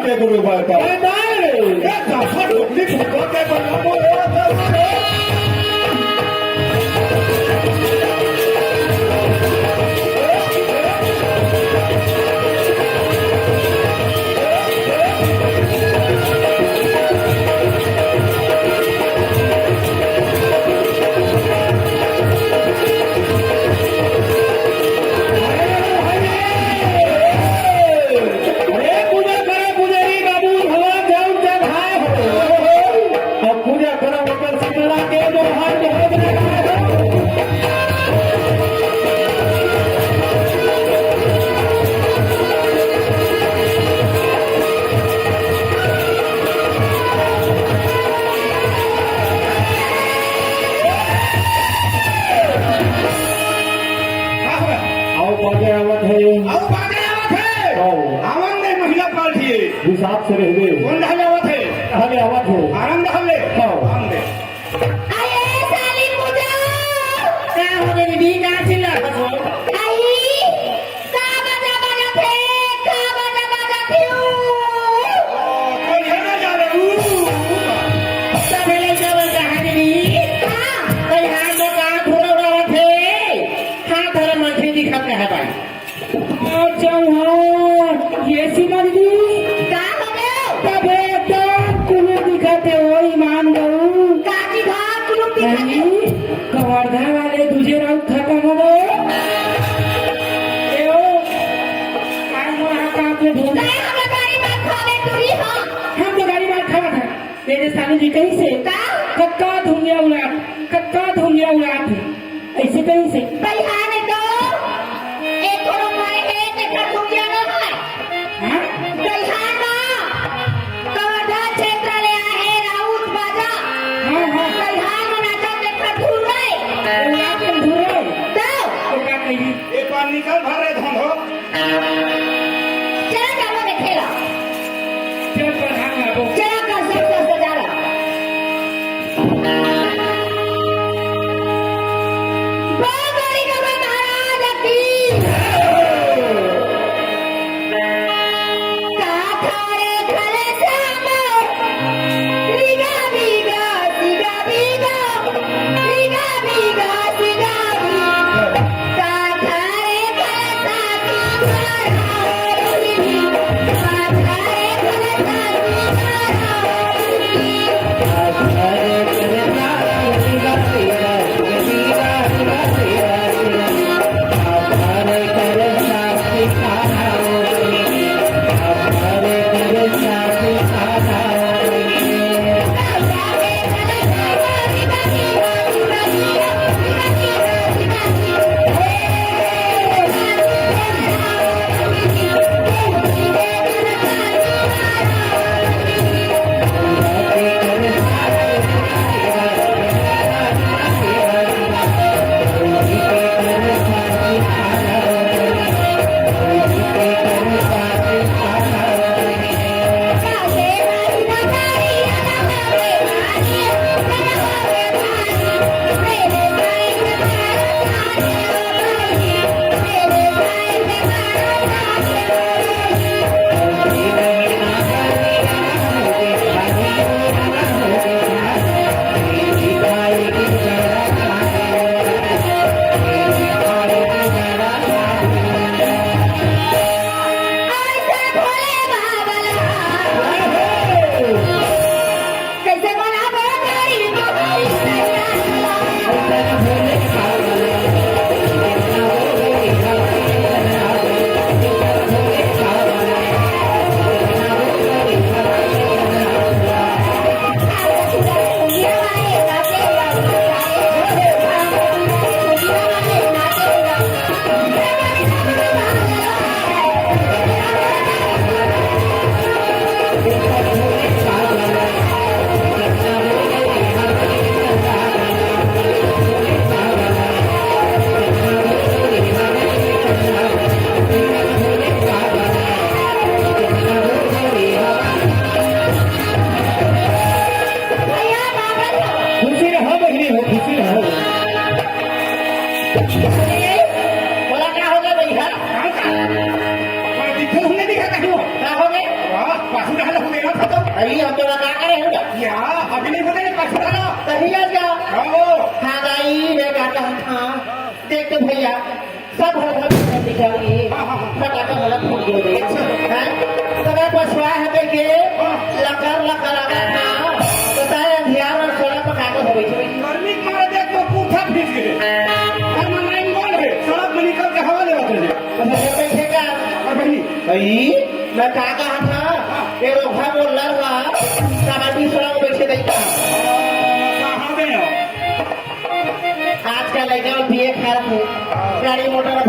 के गुरु बाळका नाही या जाफर कुठली फुटबॉल काय बनला हिसाब से रहवे कौन ढाले आवत है हमें आवत हो आनंद हले हाँ अरे साली पूजा क्या हो गई दी का चिल्ला बसो आई का बजा थे का बजा क्यों कोई है ना जा रे सब ले जावे कहानी दी हां कई हाथ में का थोड़ा उड़ावत है हाथ धर मंथी दिखत है भाई अच्छा हां ये सीमा दी का हो गयो तबे तो कुलू दिखते हो ईमान गऊ काजी घाट कुलुम दिखा कवर्धा वाले तुझे राउत खत्म हो गए ए ओ काय मोरा का पे ढूंढ नहीं हमें गाड़ी बात खावे तुरी हो हम तो गाड़ी बात खावा था तेरे साले जी कहीं से का कक्का धुंगिया उड़ा थे ऐसे कहीं से बलिहाने दो एक थोड़ा मारे है ते का दुनिया न है हाँ बलिहाना कवर्धा क्षेत्र ले आहे राउत बाजा हाँ हाँ बलिहान नाचा ते का धूल रे उड़ा के धुरे तो तो क्या कही एक बार निकल भर रे धंधो चला जाओ खेला चल पर हां लागो चला कर सब सजा लो बागड़ी का महाराज की काठारे खले सामो बिगा बिगा सिगा बिगा बिगा बिगा सिगा बिगा काठारे खले साथी मारो काठारे खले साथी मारो पासून आला होते ना तो आई हम तो का करे हो या अगली होते पासून आला सही है क्या हो हाँ गाई मैं काका हाँ देख तो भैया सब हर दिखाओगे फटाका वाला फूल दो दे तबे पछवा है के लकर लकर हाँ तो तारे ध्यान और सोना पका के होवे छे गर्मी के मारे देख तो पूछा फिर गए हम लाइन बोल है सड़क में निकल के हवा ले होते हैं तो मैं बैठे का और भाई भाई मैं काका था ये रोखा बोल रहा कबड्डी सड़क बैठे देखा कहां गए हो आज का लड़का बीए खा रहे गाड़ी मोटर